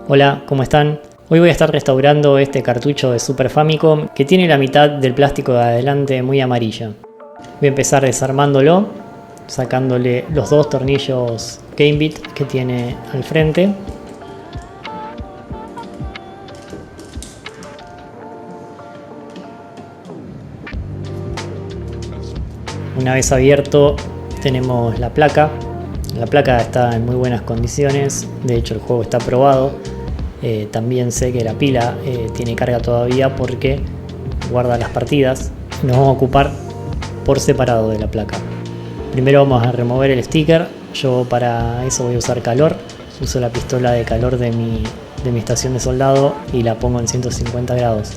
Hola, ¿cómo están? Hoy voy a estar restaurando este cartucho de Super Famicom que tiene la mitad del plástico de adelante muy amarilla. Voy a empezar desarmándolo, sacándole los dos tornillos Gamebit que tiene al frente. Una vez abierto tenemos la placa. La placa está en muy buenas condiciones, de hecho el juego está probado. También sé que la pila tiene carga todavía porque guarda las partidas. Nos vamos a ocupar por separado de la placa. Primero vamos a remover el sticker. Yo para eso voy a usar calor. Uso la pistola de calor de mi estación de soldado y la pongo en 150 grados.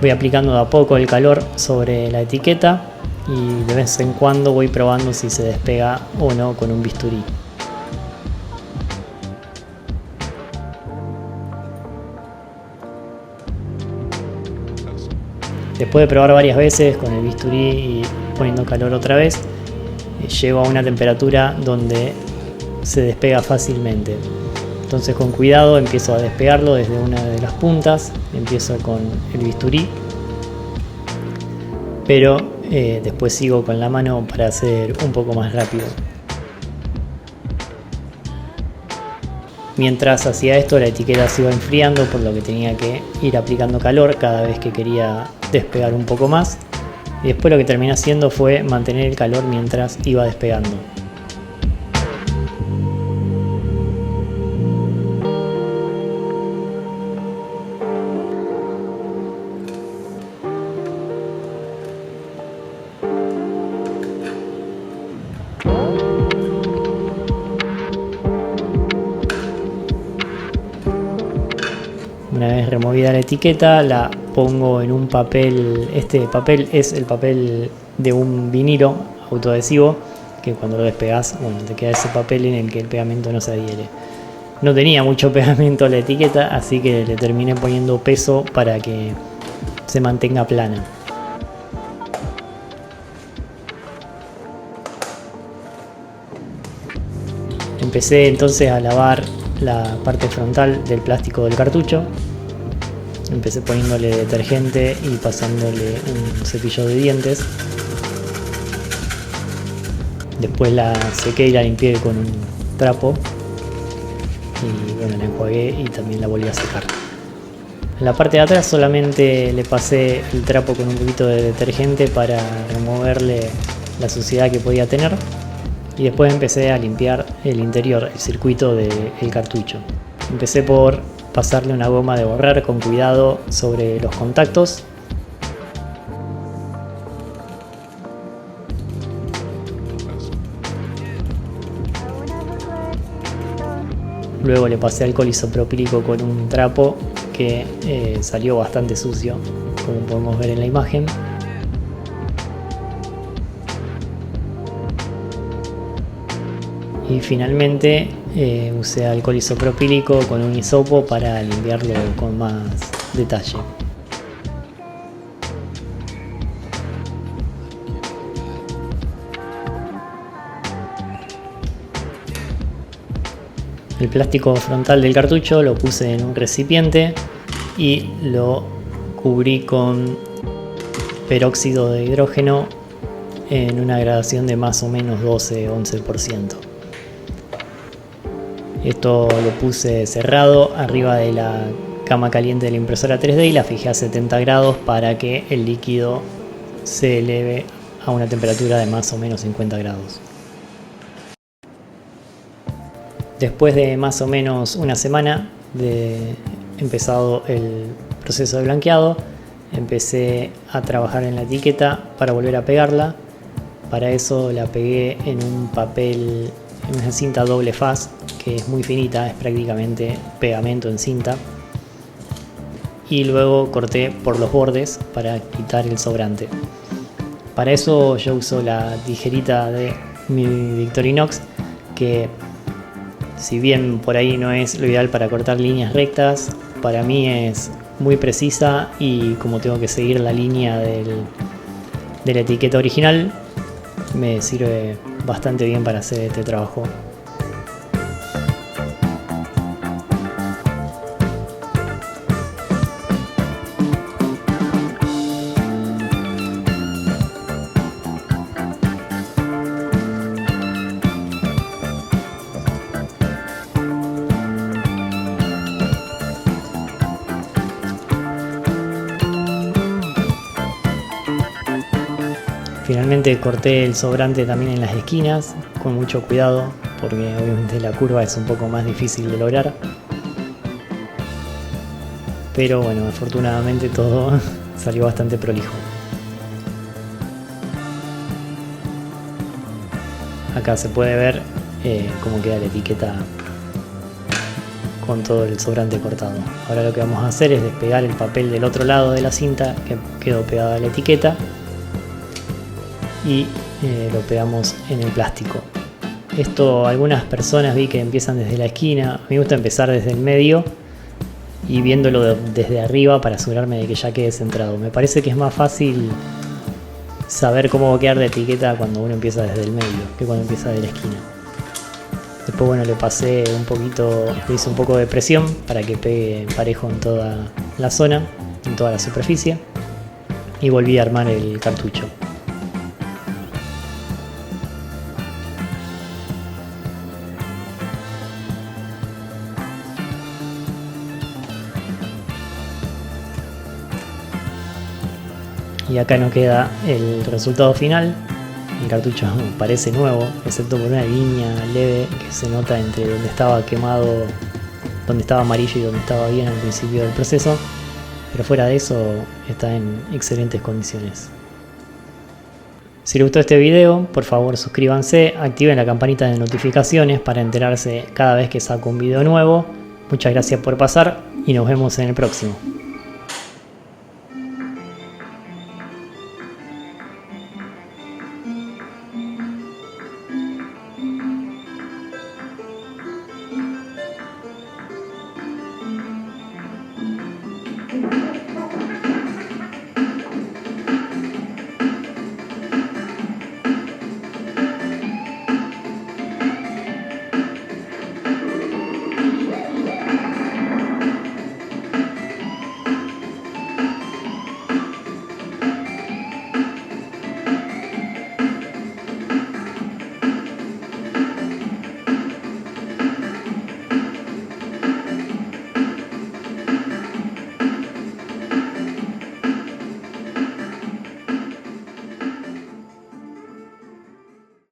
Voy aplicando de a poco el calor sobre la etiqueta y de vez en cuando voy probando si se despega o no con un bisturí. Después de probar varias veces con el bisturí y poniendo calor otra vez, llego a una temperatura donde se despega fácilmente. Entonces con cuidado empiezo a despegarlo desde una de las puntas, empiezo con el bisturí, pero después sigo con la mano para hacer un poco más rápido. Mientras hacía esto, la etiqueta se iba enfriando, por lo que tenía que ir aplicando calor cada vez que quería despegar un poco más. Y después lo que terminé haciendo fue mantener el calor mientras iba despegando. Una vez removida la etiqueta, la pongo en un papel. Este papel es el papel de un vinilo autoadhesivo que cuando lo despegas, bueno, te queda ese papel en el que el pegamento no se adhiere. No tenía mucho pegamento la etiqueta, así que le terminé poniendo peso para que se mantenga plana. Empecé entonces a lavar la parte frontal del plástico del cartucho. Empecé poniéndole detergente y pasándole un cepillo de dientes. Después la sequé y la limpié con un trapo. Y bueno, la enjuagué y también la volví a secar. En la parte de atrás solamente le pasé el trapo con un poquito de detergente para removerle la suciedad que podía tener. Y después empecé a limpiar el interior, el circuito del cartucho. Empecé por pasarle una goma de borrar con cuidado sobre los contactos. Luego le pasé alcohol isopropílico con un trapo que salió bastante sucio, como podemos ver en la imagen. Y finalmente usé alcohol isopropílico con un hisopo para limpiarlo con más detalle. El plástico frontal del cartucho lo puse en un recipiente y lo cubrí con peróxido de hidrógeno en una gradación de más o menos 12-11%. Esto lo puse cerrado arriba de la cama caliente de la impresora 3D y la fijé a 70 grados para que el líquido se eleve a una temperatura de más o menos 50 grados. Después de más o menos una semana de empezado el proceso de blanqueado, empecé a trabajar en la etiqueta para volver a pegarla. Para eso la pegué en un papel, en una cinta doble faz que es muy finita, es prácticamente pegamento en cinta, y luego corté por los bordes para quitar el sobrante. Para eso yo uso la tijerita de mi Victorinox, que si bien por ahí no es lo ideal para cortar líneas rectas, para mí es muy precisa y como tengo que seguir la línea de la etiqueta original, me sirve bastante bien para hacer este trabajo. Finalmente corté el sobrante también en las esquinas, con mucho cuidado, porque obviamente la curva es un poco más difícil de lograr. Pero bueno, afortunadamente todo salió bastante prolijo. Acá se puede ver cómo queda la etiqueta con todo el sobrante cortado. Ahora lo que vamos a hacer es despegar el papel del otro lado de la cinta que quedó pegada a la etiqueta y lo pegamos en el plástico. Esto algunas personas vi que empiezan desde la esquina. A mí me gusta empezar desde el medio y viéndolo desde arriba para asegurarme de que ya quede centrado. Me parece que es más fácil saber cómo va a quedar la etiqueta cuando uno empieza desde el medio que cuando empieza de la esquina. Después bueno, le pasé un poquito, le hice un poco de presión para que pegue parejo en toda la zona, en toda la superficie, y volví a armar el cartucho. Y acá nos queda el resultado final. El cartucho parece nuevo, excepto por una línea leve que se nota entre donde estaba quemado, donde estaba amarillo y donde estaba bien al principio del proceso. Pero fuera de eso está en excelentes condiciones. Si les gustó este video, por favor suscríbanse, activen la campanita de notificaciones para enterarse cada vez que saco un video nuevo. Muchas gracias por pasar y nos vemos en el próximo.